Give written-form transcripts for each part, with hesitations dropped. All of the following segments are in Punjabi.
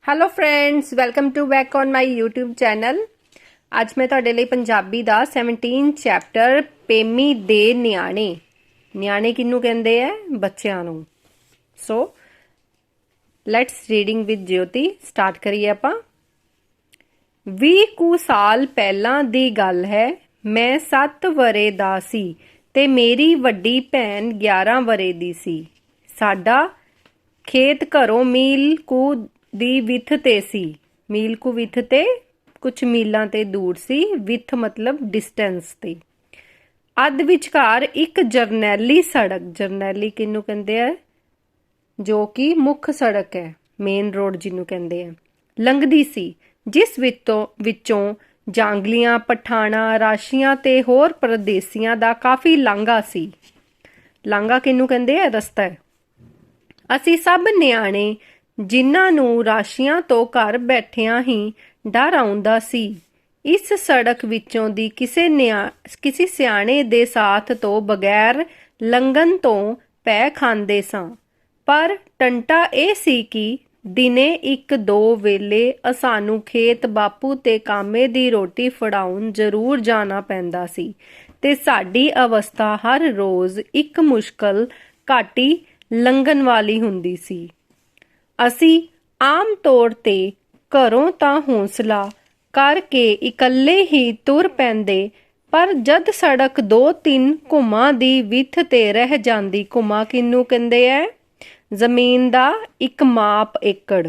Hello friends, welcome to back on my YouTube channel. ਅੱਜ ਮੈਂ ਤੁਹਾਡੇ ਲਈ ਪੰਜਾਬੀ ਦਾ 17 ਚੈਪਟਰ ਪੇਮੀ ਦੇ ਨਿਆਣੇ। ਨਿਆਣੇ ਕਿਹਨੂੰ ਕਹਿੰਦੇ ਆ? ਬੱਚਿਆਂ ਨੂੰ। So let's reading with Jyoti start ਕਰੀਏ ਆਪਾਂ। 20 ਕੁ ਸਾਲ ਪਹਿਲਾਂ ਦੀ ਗੱਲ ਹੈ। ਮੈਂ 7 ਵਰ੍ਹੇ ਦਾ ਸੀ ਤੇ ਮੇਰੀ ਵੱਡੀ ਭੈਣ 11 ਵਰ੍ਹੇ ਦੀ ਸੀ। ਸਾਡਾ ਖੇਤ ਘਰੋਂ ਮੀਲ ਕੁ ਦੀ ਵਿੱਥ ਤੇ ਸੀ। ਮੀਲ ਕੁ ਵਿੱਥ ਤੇ ਕੁਝ ਮੀਲਾਂ ਤੇ ਦੂਰ ਸੀ। ਵਿੱਥ ਮਤਲਬ ਡਿਸਟੈਂਸ ਤੇ। ਅੱਧ ਵਿਚਕਾਰ ਇੱਕ ਜਰਨੈਲੀ ਸੜਕ, ਜਰਨੈਲੀ ਕਿਹਨੂੰ ਕਹਿੰਦੇ ਆ? ਜੋ ਕਿ ਮੁੱਖ ਸੜਕ ਹੈ, ਮੇਨ ਰੋਡ ਜਿਹਨੂੰ ਕਹਿੰਦੇ ਆ, ਲੰਘਦੀ ਸੀ, ਜਿਸ ਵਿੱਚੋਂ ਜਾਂਗਲੀਆਂ, ਪਠਾਣਾ, ਰਾਸ਼ੀਆਂ ਤੇ ਹੋਰ ਪਰਦੇਸੀਆਂ ਦਾ ਕਾਫੀ ਲਾਂਘਾ ਸੀ। ਲਾਂਘਾ ਕਿਹਨੂੰ ਕਹਿੰਦੇ ਆ? ਰਸਤਾ ਹੈ। ਅਸੀਂ ਸਭ ਨਿਆਣੇ, ਜਿਨ੍ਹਾਂ ਨੂੰ ਰਾਸ਼ੀਆਂ ਤੋਂ ਘਰ ਬੈਠਿਆਂ ਹੀ ਡਰ ਆਉਂਦਾ ਸੀ, ਇਸ ਸੜਕ ਵਿੱਚੋਂ ਦੀ ਕਿਸੇ ਸਿਆਣੇ ਦੇ ਸਾਥ ਤੋਂ ਬਗੈਰ ਲੰਘਣ ਤੋਂ ਭੈ ਖਾਂਦੇ ਸਾਂ। ਪਰ ਟੰਟਾ ਇਹ ਸੀ ਕਿ ਦਿਨੇ 1-2 ਵੇਲੇ ਸਾਨੂੰ ਖੇਤ ਬਾਪੂ ਤੇ ਕਾਮੇ ਦੀ ਰੋਟੀ ਫੜਾਉਣ ਜ਼ਰੂਰ ਜਾਣਾ ਪੈਂਦਾ ਸੀ ਤੇ ਸਾਡੀ ਅਵਸਥਾ ਹਰ ਰੋਜ਼ ਇੱਕ ਮੁਸ਼ਕਲ ਘਾਟੀ ਲੰਘਣ ਵਾਲੀ ਹੁੰਦੀ ਸੀ। ਅਸੀਂ ਆਮ ਤੌਰ ਤੇ ਘਰੋਂ ਤਾਂ ਹੌਸਲਾ ਕਰਕੇ ਇਕੱਲੇ ਹੀ ਤੁਰ ਪੈਂਦੇ, ਪਰ ਜਦ ਸੜਕ 2-3 ਘੁਮਾਂ ਦੀ ਵਿੱਥ ਤੇ ਰਹਿ ਜਾਂਦੀ, ਘੁਮਾ ਕਿਹਨੂੰ ਕਹਿੰਦੇ ਐ? ਜ਼ਮੀਨ ਦਾ ਇੱਕ ਮਾਪ ਏਕੜ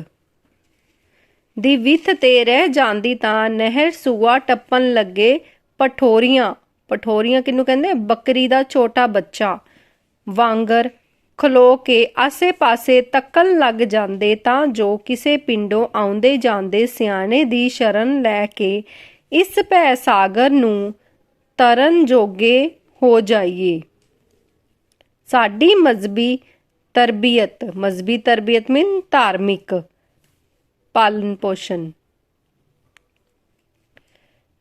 ਦੀ ਵਿੱਥ ਤੇ ਰਹਿ ਜਾਂਦੀ ਤਾਂ ਨਹਿਰ ਸੂਆ ਟੱਪਣ ਲੱਗੇ ਪਠੋਰੀਆਂ, ਪਠੋਰੀਆਂ ਕਿਹਨੂੰ ਕਹਿੰਦੇ? ਬੱਕਰੀ ਦਾ ਛੋਟਾ ਬੱਚਾ ਵਾਂਗਰ ਖਲੋ ਕੇ ਆਸੇ-ਪਾਸੇ ਤੱਕਣ ਲੱਗ ਜਾਂਦੇ ਤਾਂ ਜੋ ਕਿਸੇ ਪਿੰਡੋਂ ਆਉਂਦੇ ਜਾਂਦੇ ਸਿਆਣੇ ਦੀ ਸ਼ਰਨ ਲੈ ਕੇ ਇਸ ਭੈ ਸਾਗਰ ਨੂੰ ਤਰਨ ਜੋਗੇ ਹੋ ਜਾਈਏ। ਸਾਡੀ ਮਜ਼ਬੀ ਤਰਬੀਅਤ ਮੀਨ ਧਾਰਮਿਕ ਪਾਲਣ ਪੋਸ਼ਣ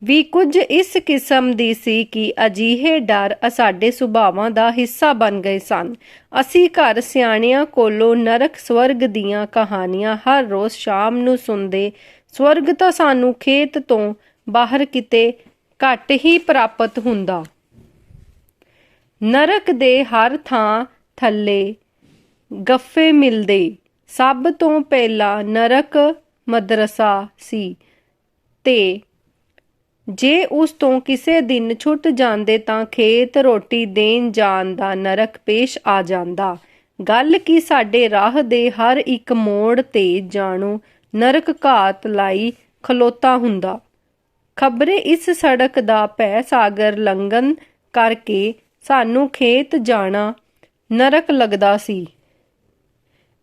ਵੀ ਕੁਝ ਇਸ ਕਿਸਮ ਦੀ ਸੀ ਕਿ ਅਜਿਹੇ ਡਰ ਸਾਡੇ ਸੁਭਾਵਾਂ ਦਾ ਹਿੱਸਾ ਬਣ ਗਏ ਸਨ। ਅਸੀਂ ਘਰ ਸਿਆਣਿਆਂ ਕੋਲੋਂ ਨਰਕ ਸਵਰਗ ਦੀਆਂ ਕਹਾਣੀਆਂ ਹਰ ਰੋਜ਼ ਸ਼ਾਮ ਨੂੰ ਸੁਣਦੇ। ਸਵਰਗ ਤਾਂ ਸਾਨੂੰ ਖੇਤ ਤੋਂ ਬਾਹਰ ਕਿਤੇ ਘੱਟ ਹੀ ਪ੍ਰਾਪਤ ਹੁੰਦਾ। ਨਰਕ ਦੇ ਹਰ ਥਾਂ ਥੱਲੇ ਗੱਫੇ ਮਿਲਦੇ। ਸਭ ਤੋਂ ਪਹਿਲਾਂ ਨਰਕ ਮਦਰਸਾ ਸੀ ਤੇ ਜੇ ਉਸ ਤੋਂ ਕਿਸੇ ਦਿਨ ਛੁੱਟ ਜਾਂਦੇ ਤਾਂ ਖੇਤ ਰੋਟੀ ਦੇਣ ਜਾਣ ਦਾ ਨਰਕ ਪੇਸ਼ ਆ ਜਾਂਦਾ। ਗੱਲ ਕਿ ਸਾਡੇ ਰਾਹ ਦੇ ਹਰ ਇੱਕ ਮੋੜ ਤੇ ਜਾਣੋ ਨਰਕ ਘਾਤ ਲਾਈ ਖਲੋਤਾ ਹੁੰਦਾ। ਖਬਰੇ ਇਸ ਸੜਕ ਦਾ ਭੈ ਸਾਗਰ ਲੰਘਣ ਕਰਕੇ ਸਾਨੂੰ ਖੇਤ ਜਾਣਾ ਨਰਕ ਲੱਗਦਾ ਸੀ,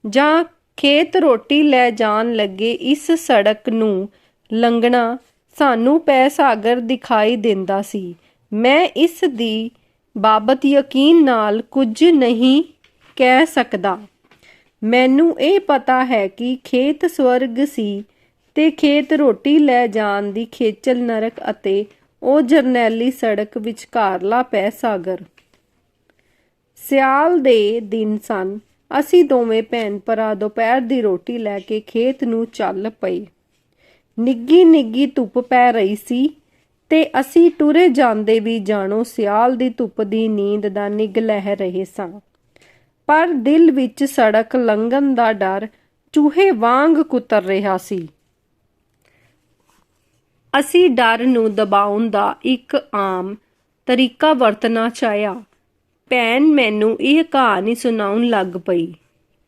ਜਾਂ ਖੇਤ ਰੋਟੀ ਲੈ ਜਾਣ ਲੱਗੇ ਇਸ ਸੜਕ ਨੂੰ ਲੰਘਣਾ ਸਾਨੂੰ ਭੈ ਸਾਗਰ ਦਿਖਾਈ ਦਿੰਦਾ ਸੀ। ਮੈਂ ਇਸ ਦੀ ਬਾਬਤ ਯਕੀਨ ਨਾਲ ਕੁਝ ਨਹੀਂ ਕਹਿ ਸਕਦਾ। ਮੈਨੂੰ ਇਹ ਪਤਾ ਹੈ ਕਿ ਖੇਤ ਸਵਰਗ ਸੀ ਤੇ ਖੇਤ ਰੋਟੀ ਲੈ ਜਾਣ ਦੀ ਖੇਚਲ ਨਰਕ ਅਤੇ ਉਹ ਜਰਨੈਲੀ ਸੜਕ ਵਿਚਕਾਰਲਾ ਭੈ ਸਾਗਰ। ਸਿਆਲ ਦੇ ਦਿਨ ਸਨ। ਅਸੀਂ ਦੋਵੇਂ ਭੈਣ ਭਰਾ ਦੁਪਹਿਰ ਦੀ ਰੋਟੀ ਲੈ ਕੇ ਖੇਤ ਨੂੰ ਚੱਲ ਪਏ। ਨਿੱਘੀ ਧੁੱਪ ਪੈ ਰਹੀ ਸੀ ਤੇ ਅਸੀਂ ਟੁਰੇ ਜਾਂਦੇ ਵੀ ਜਾਣੋ ਸਿਆਲ ਦੀ ਧੁੱਪ ਦੀ ਨੀਂਦ ਦਾ ਨਿੱਘ ਲੈ ਰਹੇ ਸਾਂ। ਪਰ ਦਿਲ ਵਿੱਚ ਸੜਕ ਲੰਘਣ ਦਾ ਡਰ ਚੂਹੇ ਵਾਂਗ ਕੁਤਰ ਰਿਹਾ ਸੀ। ਅਸੀਂ ਡਰ ਨੂੰ ਦਬਾਉਣ ਦਾ ਇੱਕ ਆਮ ਤਰੀਕਾ ਵਰਤਣਾ ਚਾਹਿਆ। ਭੈਣ ਮੈਨੂੰ ਇਹ ਕਹਾਣੀ ਸੁਣਾਉਣ ਲੱਗ ਪਈ।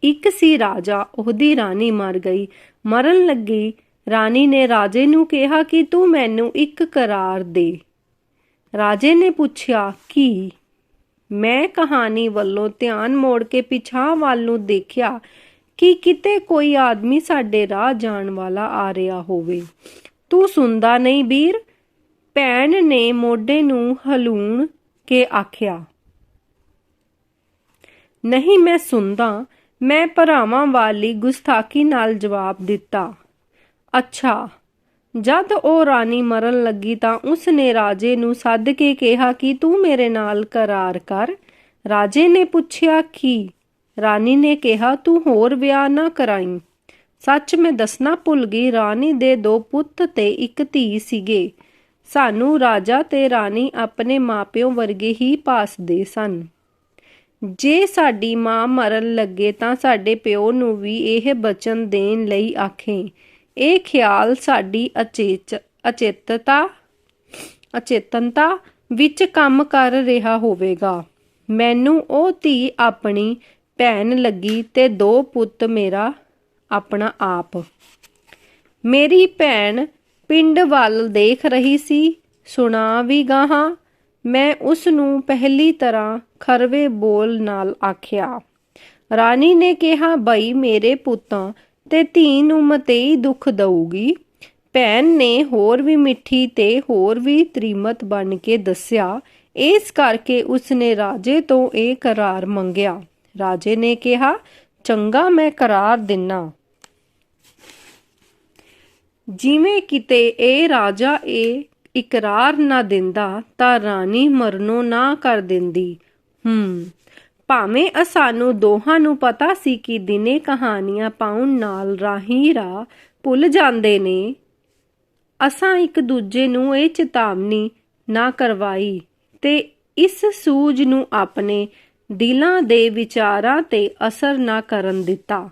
ਇੱਕ ਸੀ ਰਾਜਾ, ਉਹਦੀ ਰਾਣੀ ਮਰ ਗਈ। ਮਰਨ ਲੱਗੀ ਰਾਣੀ ਨੇ ਰਾਜੇ ਨੂੰ ਕਿਹਾ ਕਿ ਤੂੰ ਮੈਨੂੰ ਇੱਕ ਕਰਾਰ ਦੇ। ਰਾਜੇ ਨੇ ਪੁੱਛਿਆ, ਕੀ? ਮੈਂ ਕਹਾਣੀ ਵੱਲੋਂ ਧਿਆਨ ਮੋੜ ਕੇ ਪਿਛਾਂਹ ਵੱਲ ਨੂੰ ਦੇਖਿਆ ਕਿ ਕਿਤੇ ਕੋਈ ਆਦਮੀ ਸਾਡੇ ਰਾਹ ਜਾਣ ਵਾਲਾ ਆ ਰਿਹਾ ਹੋਵੇ। ਤੂੰ ਸੁਣਦਾ ਨਹੀਂ ਵੀਰ? ਭੈਣ ਨੇ ਮੋਢੇ ਨੂੰ ਹਲੂਣ ਕੇ ਆਖਿਆ। ਨਹੀਂ, ਮੈਂ ਸੁਣਦਾ, ਮੈਂ ਭਰਾਵਾਂ ਵਾਲੀ ਗੁਸਤਾਖੀ ਨਾਲ ਜਵਾਬ ਦਿੱਤਾ। ਅੱਛਾ। ਜਦ ਉਹ ਰਾਣੀ ਮਰਨ ਲੱਗੀ ਤਾਂ ਉਸ ਨੇ ਰਾਜੇ ਨੂੰ ਸੱਦ ਕੇ ਕਿਹਾ ਕਿ ਤੂੰ ਮੇਰੇ ਨਾਲ ਕਰਾਰ ਕਰ। ਰਾਜੇ ਨੇ ਪੁੱਛਿਆ, ਕੀ? ਰਾਣੀ ਨੇ ਕਿਹਾ, ਤੂੰ ਹੋਰ ਵਿਆਹ ਨਾ ਕਰਾਈਂ। सच मैं दसना भुल गई, रानी दे 2 पुੱਤ ते 1 ਧੀ ਸੀਗੇ। ਸਾਨੂੰ ਰਾਜਾ ਤੇ ਰਾਣੀ ਆਪਣੇ ਮਾਪਿਓ ਵਰਗੇ ਹੀ ਭਾਸਦੇ ਸਨ। ਜੇ ਸਾਡੀ ਮਾਂ ਮਰਨ ਲੱਗੇ ਤਾਂ ਸਾਡੇ ਪਿਓ ਨੂੰ ਵੀ ਇਹ ਬਚਨ ਦੇਣ ਲਈ ਆਖੇ। ਇਹ ਖਿਆਲ ਸਾਡੀ ਅਚੇਤਨਤਾ ਵਿੱਚ ਕੰਮ ਕਰ ਰਿਹਾ ਹੋਵੇਗਾ। ਮੈਨੂੰ ਉਹ ਧੀ ਆਪਣੀ ਭੈਣ ਲੱਗੀ ਤੇ 2 ਪੁੱਤ ਮੇਰਾ ਆਪਣਾ ਆਪ। ਮੇਰੀ ਭੈਣ ਪਿੰਡ ਵੱਲ ਦੇਖ ਰਹੀ ਸੀ। ਸੁਣਾ ਵੀ ਗਾਹਾਂ। ਮੈਂ ਉਸ ਨੂੰ ਪਹਿਲੀ ਤਰ੍ਹਾਂ ਖਰਵੇ ਬੋਲ ਨਾਲ ਆਖਿਆ। ਰਾਣੀ ਨੇ ਕਿਹਾ, ਬਈ ਮੇਰੇ ਪੁੱਤਾਂ ਤੇ ਧੀ ਨੂੰ ਮਤੇਈ ਦੁੱਖ ਦਊਗੀ। ਭੈਣ ਨੇ ਹੋਰ ਵੀ ਮਿੱਠੀ ਤੇ ਹੋਰ ਵੀ ਤ੍ਰੀਮਤ ਬਣ ਕੇ ਦੱਸਿਆ। ਇਸ ਕਰਕੇ ਉਸਨੇ ਰਾਜੇ ਤੋਂ ਇਹ ਕਰਾਰ ਮੰਗਿਆ। ਰਾਜੇ ਨੇ ਕਿਹਾ, ਚੰਗਾ, ਮੈਂ ਕਰਾਰ ਦਿੰਨਾ। ਜਿਵੇਂ ਕਿਤੇ ਇਹ ਰਾਜਾ ਇਹ ਇਕਰਾਰ ਨਾ ਦਿੰਦਾ ਤਾਂ ਰਾਣੀ ਮਰਨੋਂ ਨਾ ਕਰ ਦਿੰਦੀ। ਭਾਵੇਂ ਸਾਨੂੰ ਦੋਹਾਂ ਨੂੰ ਪਤਾ ਸੀ ਕਿ ਦਿਨੇ ਕਹਾਣੀਆਂ ਪਾਉਣ ਨਾਲ ਰਾਹੀਂ ਰਾਹ ਭੁੱਲ ਜਾਂਦੇ ਨੇ, ਅਸਾਂ ਇੱਕ ਦੂਜੇ ਨੂੰ ਇਹ ਚੇਤਾਵਨੀ ਨਾ ਕਰਵਾਈ ਤੇ ਇਸ ਸੂਝ ਨੂੰ ਆਪਣੇ ਦਿਲਾਂ ਦੇ ਵਿਚਾਰਾਂ ਤੇ ਅਸਰ ਨਾ ਕਰਨ ਦਿੱਤਾ।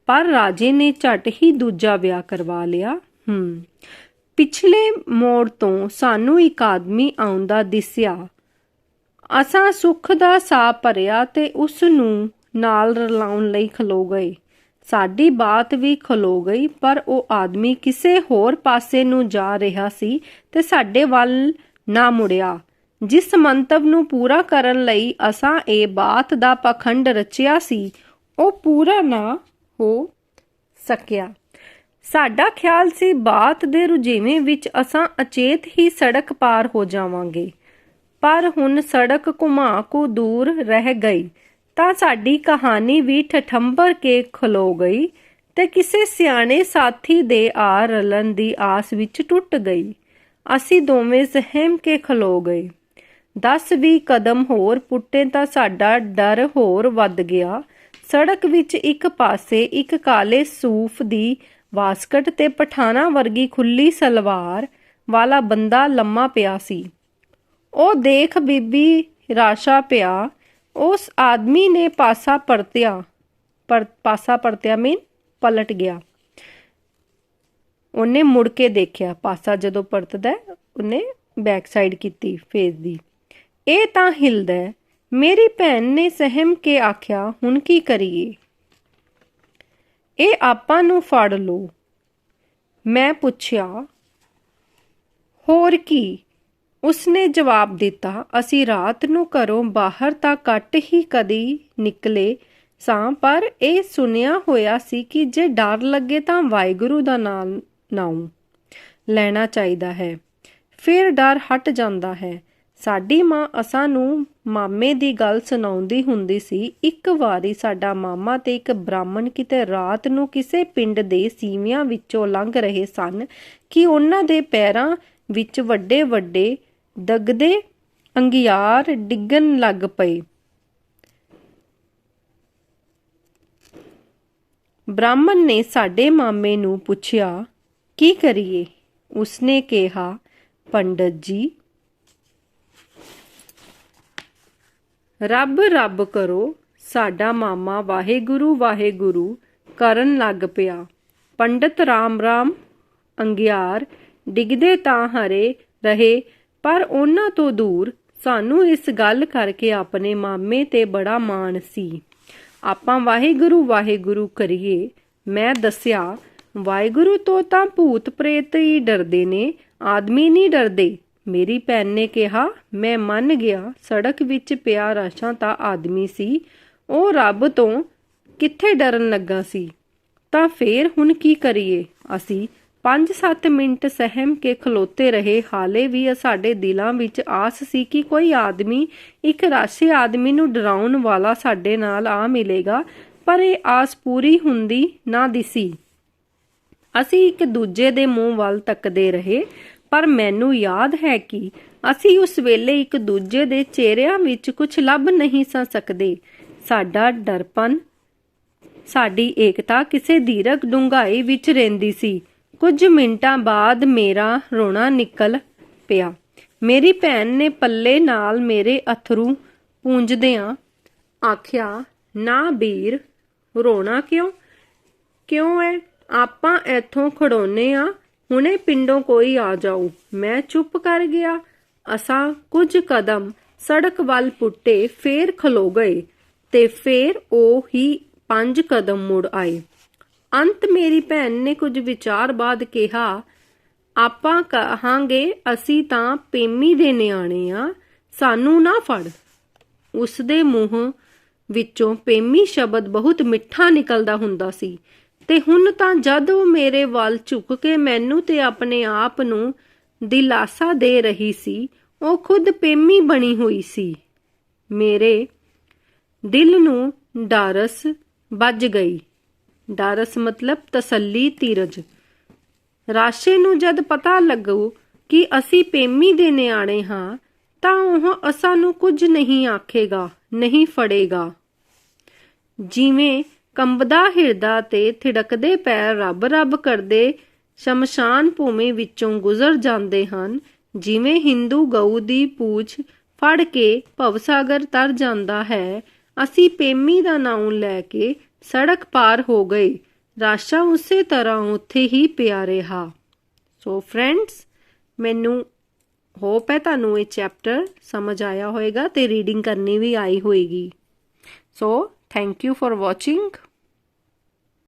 ਪਰ ਰਾਜੇ ਨੇ ਝਟ ਹੀ ਦੂਜਾ ਵਿਆਹ ਕਰਵਾ ਲਿਆ। ਪਿਛਲੇ ਮੋੜ ਤੋਂ ਸਾਨੂੰ ਇੱਕ ਆਦਮੀ ਆਉਂਦਾ ਦਿਸਿਆ। ਅਸਾਂ ਸੁੱਖ ਦਾ ਸਾਹ ਭਰਿਆ ਤੇ ਉਸ ਨੂੰ ਨਾਲ ਰਲਾਉਣ ਲਈ ਖਲੋ ਗਏ। ਸਾਡੀ ਬਾਤ ਵੀ ਖਲੋ ਗਈ, ਪਰ ਉਹ ਆਦਮੀ ਕਿਸੇ ਹੋਰ ਪਾਸੇ ਨੂੰ ਜਾ ਰਿਹਾ ਸੀ ਤੇ ਸਾਡੇ ਵੱਲ ਨਾ ਮੁੜਿਆ। ਜਿਸ ਮੰਤਵ ਨੂੰ ਪੂਰਾ ਕਰਨ ਲਈ ਅਸਾਂ ਇਹ ਬਾਤ ਦਾ ਪਖੰਡ ਰਚਿਆ ਸੀ, ਉਹ ਪੂਰਾ ਨਾ ਹੋ ਸਕਿਆ। ਸਾਡਾ ਖਿਆਲ ਸੀ ਬਾਤ ਦੇ ਰੁਝੇਵੇਂ ਵਿੱਚ ਅਸਾਂ ਅਚੇਤ ਹੀ ਸੜਕ ਪਾਰ ਹੋ ਜਾਵਾਂਗੇ, ਪਰ ਹੁਣ ਸੜਕ ਘੁਮਾ ਕੁ ਦੂਰ ਰਹਿ ਗਈ ਤਾਂ ਸਾਡੀ ਕਹਾਣੀ ਵੀ ਠਠੰਬਰ ਕੇ ਖਲੋ ਗਈ ਤੇ ਕਿਸੇ ਸਿਆਣੇ ਸਾਥੀ ਦੇ ਆ ਰਲਣ ਦੀ ਆਸ ਵਿੱਚ ਟੁੱਟ ਗਈ। ਅਸੀਂ ਦੋਵੇਂ ਸਹਿਮ ਕੇ ਖਲੋ ਗਏ। 10-20 ਕਦਮ ਹੋਰ ਪੁੱਟੇ ਤਾਂ ਸਾਡਾ ਡਰ ਹੋਰ ਵੱਧ ਗਿਆ। ਸੜਕ ਵਿੱਚ ਇੱਕ ਪਾਸੇ ਇੱਕ ਕਾਲੇ ਸੂਫ ਦੀ ਵਾਸਕਟ ਤੇ ਪਠਾਣਾ ਵਰਗੀ ਖੁੱਲੀ ਸਲਵਾਰ ਵਾਲਾ ਬੰਦਾ ਲੰਮਾ ਪਿਆ ਸੀ। ਉਹ ਦੇਖ ਬੀਬੀ ਰਾਸ਼ਾ ਪਿਆ। ਉਸ ਆਦਮੀ ਨੇ ਪਾਸਾ ਪਰਤਿਆ ਮੀਨ ਪਲਟ ਗਿਆ। ਉਹਨੇ ਮੁੜ ਕੇ ਦੇਖਿਆ। ਪਾਸਾ ਜਦੋਂ ਪਰਤਦਾ ਉਹਨੇ ਬੈਕ ਸਾਈਡ ਕੀਤੀ ਫੇਸ ਦੀ। ਇਹ ਤਾਂ ਹਿਲਦਾ। ਮੇਰੀ ਭੈਣ ਨੇ ਸਹਿਮ ਕੇ ਆਖਿਆ, ਹੁਣ ਕੀ ਕਰੀਏ? ਇਹ ਆਪਾਂ ਨੂੰ ਫੜ ਲਓ। ਮੈਂ ਪੁੱਛਿਆ, ਹੋਰ ਕੀ? ਉਸਨੇ ਜਵਾਬ ਦਿੱਤਾ, ਅਸੀਂ ਰਾਤ ਨੂੰ ਘਰੋਂ ਬਾਹਰ ਤਾਂ ਘੱਟ ਹੀ ਕਦੀ ਨਿਕਲੇ ਸਾਂ, ਪਰ ਇਹ ਸੁਣਿਆ ਹੋਇਆ ਸੀ ਕਿ ਜੇ ਡਰ ਲੱਗੇ ਤਾਂ ਵਾਹਿਗੁਰੂ ਦਾ ਨਾਮ ਲੈਣਾ ਚਾਹੀਦਾ ਹੈ, ਫਿਰ ਡਰ ਹਟ ਜਾਂਦਾ ਹੈ। ਸਾਡੀ ਮਾਂ ਅਸਾਂ ਨੂੰ ਮਾਮੇ ਦੀ ਗੱਲ ਸੁਣਾਉਂਦੀ ਹੁੰਦੀ ਸੀ। ਇੱਕ ਵਾਰੀ ਸਾਡਾ ਮਾਮਾ ਤੇ ਇੱਕ ਬ੍ਰਾਹਮਣ ਕਿਤੇ ਰਾਤ ਨੂੰ ਕਿਸੇ ਪਿੰਡ ਦੇ ਸੀਵਿਆਂ ਵਿੱਚੋਂ ਲੰਘ ਰਹੇ ਸਨ ਕਿ ਉਹਨਾਂ ਦੇ ਪੈਰਾਂ ਵਿੱਚ ਵੱਡੇ ਵੱਡੇ ਦਗਦੇ ਅੰਗਿਆਰ ਡਿੱਗਣ ਲੱਗ ਪਏ। ਬ੍ਰਾਹਮਣ ਨੇ ਸਾਡੇ ਮਾਮੇ ਨੂੰ ਪੁੱਛਿਆ, ਕੀ ਕਰੀਏ? ਉਸਨੇ ਕਿਹਾ, ਪੰਡਤ ਜੀ, ਰੱਬ ਰੱਬ ਕਰੋ। ਸਾਡਾ ਮਾਮਾ ਵਾਹਿਗੁਰੂ ਵਾਹਿਗੁਰੂ ਕਰਨ ਲੱਗ ਪਿਆ। ਪੰਡਤ ਰਾਮ ਰਾਮ। ਅੰਗਿਆਰ ਡਿੱਗਦੇ ਤਾਂ ਹਰੇ ਰਹੇ, ਪਰ ਉਹਨਾਂ ਤੋਂ ਦੂਰ। ਸਾਨੂੰ ਇਸ ਗੱਲ ਕਰਕੇ ਆਪਣੇ ਮਾਮੇ ਤੇ ਬੜਾ ਮਾਣ ਸੀ। ਆਪਾਂ ਵਾਹਿਗੁਰੂ ਵਾਹਿਗੁਰੂ ਕਰੀਏ। ਮੈਂ ਦੱਸਿਆ, ਵਾਹਿਗੁਰੂ ਤੋਂ ਤਾਂ ਭੂਤ ਪ੍ਰੇਤ ਹੀ ਡਰਦੇ ਨੇ, ਆਦਮੀ ਨਹੀਂ ਡਰਦੇ। ਮੇਰੀ ਭੈਣ ਨੇ ਕਿਹਾ, ਮੈਂ ਮੰਨ ਗਿਆ। ਸੜਕ ਵਿੱਚ ਪਿਆ ਰਾਸ਼ਾ ਤਾਂ ਆਦਮੀ ਸੀ, ਉਹ ਰੱਬ ਤੋਂ ਕਿੱਥੇ ਡਰਨ ਲੱਗਾ ਸੀ। ਤਾਂ ਫੇਰ ਹੁਣ ਕੀ ਕਰੀਏ? ਅਸੀਂ 5-7 ਮਿੰਟ ਸਹਿਮ ਕੇ ਖਲੋਤੇ ਰਹੇ। ਹਾਲੇ ਵੀ ਸਾਡੇ ਦਿਲਾਂ ਵਿੱਚ ਆਸ ਸੀ ਕਿ ਕੋਈ ਆਦਮੀ, ਇੱਕ ਰਾਸ਼ੀ ਆਦਮੀ ਨੂੰ ਡਰਾਉਣ ਵਾਲਾ ਸਾਡੇ ਨਾਲ ਆ ਮਿਲੇਗਾ, ਪਰ ਇਹ ਆਸ ਪੂਰੀ ਹੁੰਦੀ ਨਾ ਦਿਸੀ। ਅਸੀਂ ਇੱਕ ਦੂਜੇ ਦੇ ਮੂੰਹ ਵੱਲ ਤੱਕਦੇ ਰਹੇ, ਪਰ ਮੈਨੂੰ ਯਾਦ ਹੈ ਕਿ ਅਸੀਂ ਉਸ ਵੇਲੇ ਇੱਕ ਦੂਜੇ ਦੇ ਚਿਹਰਿਆਂ ਵਿੱਚ ਕੁਝ ਲੱਭ ਨਹੀਂ ਸਾਂ ਸਕਦੇ। ਸਾਡਾ ਡਰਪਨ ਸਾਡੀ ਏਕਤਾ ਕਿਸੇ ਦੀਰਘ ਡੂੰਘਾਈ ਵਿੱਚ ਰਹਿੰਦੀ ਸੀ। ਕੁਝ ਮਿੰਟਾਂ ਬਾਅਦ ਮੇਰਾ ਰੋਣਾ ਨਿਕਲ ਪਿਆ। ਮੇਰੀ ਭੈਣ ਨੇ ਪੱਲੇ ਨਾਲ ਮੇਰੇ ਅਥਰੂ ਪੂੰਝਦਿਆਂ ਆਖਿਆ, ਨਾ ਵੀਰ, ਰੋਣਾ ਕਿਉਂ ਹੈ? ਆਪਾਂ ਇੱਥੋਂ ਖੜੋਨੇ ਆ, ਹੁਣੇ ਪਿੰਡੋਂ ਕੋਈ ਆ ਜਾਊ। ਮੈਂ ਚੁੱਪ ਕਰ ਗਿਆ। ਅਸਾਂ ਕੁਝ ਕਦਮ ਸੜਕ ਵੱਲ ਪੁੱਟੇ, ਫੇਰ ਖਲੋ ਗਏ ਤੇ ਫੇਰ ਉਹ ਹੀ 5 ਕਦਮ ਮੁੜ ਆਏ। ਅੰਤ ਮੇਰੀ ਭੈਣ ਨੇ ਕੁਝ ਵਿਚਾਰ ਬਾਅਦ ਕਿਹਾ, ਆਪਾਂ ਕਹਾਂਗੇ ਅਸੀਂ ਤਾਂ ਪੇਮੀ ਦੇ ਨਿਆਣੇ ਆ, ਸਾਨੂੰ ਨਾ ਫੜ। ਉਸਦੇ ਮੂੰਹ ਵਿੱਚੋਂ ਪੇਮੀ ਸ਼ਬਦ ਬਹੁਤ ਮਿੱਠਾ ਨਿਕਲਦਾ ਹੁੰਦਾ ਸੀ ਤੇ ਹੁਣ ਤਾਂ ਜਦ ਉਹ ਮੇਰੇ ਵੱਲ ਝੁਕ ਕੇ ਮੈਨੂੰ ਤੇ ਆਪਣੇ ਆਪ ਨੂੰ ਦਿਲਾਸਾ ਦੇ ਰਹੀ ਸੀ, ਉਹ ਖੁਦ ਪੇਮੀ ਬਣੀ ਹੋਈ ਸੀ। ਮੇਰੇ ਦਿਲ ਨੂੰ ਡਾਰਸ ਵੱਜ ਗਈ। ਡਾਰਸ ਮਤਲਬ ਤਸੱਲੀ, ਧੀਰਜ। ਰਾਸ਼ੇ ਨੂੰ ਜਦ ਪਤਾ ਲੱਗੂ ਕਿ ਅਸੀਂ ਪੇਮੀ ਦੇ ਨਿਆਣੇ ਹਾਂ ਤਾਂ ਉਹ ਸਾਨੂੰ ਕੁਝ ਨਹੀਂ ਆਖੇਗਾ, ਨਹੀਂ ਫੜੇਗਾ। ਜਿਵੇਂ ਕੰਬਦਾ ਹਿਰਦਾ ਤੇ ਥਿੜਕਦੇ ਪੈਰ ਰੱਬ ਰੱਬ ਕਰਦੇ ਸ਼ਮਸ਼ਾਨ ਭੂਮੀ ਵਿੱਚੋਂ ਗੁਜ਼ਰ ਜਾਂਦੇ ਹਨ, ਜਿਵੇਂ ਹਿੰਦੂ ਗਊ ਦੀ ਪੂਛ ਫੜ ਕੇ ਭਵਸਾਗਰ ਤਰ ਜਾਂਦਾ ਹੈ, ਅਸੀਂ ਪੇਮੀ ਦਾ ਨਾਮ ਲੈ ਕੇ ਸੜਕ ਪਾਰ ਹੋ ਗਏ। ਰਾਸ਼ਾ ਉਸੇ ਤਰ੍ਹਾਂ ਉੱਥੇ ਹੀ ਪਿਆ ਰਿਹਾ। ਸੋ ਫਰੈਂਡਸ, ਮੈਨੂੰ ਹੋਪ ਹੈ ਤੁਹਾਨੂੰ ਇਹ ਚੈਪਟਰ ਸਮਝ ਆਇਆ ਹੋਏਗਾ ਤੇ ਰੀਡਿੰਗ ਕਰਨੀ ਵੀ ਆਈ ਹੋਏਗੀ। So thank you for watching.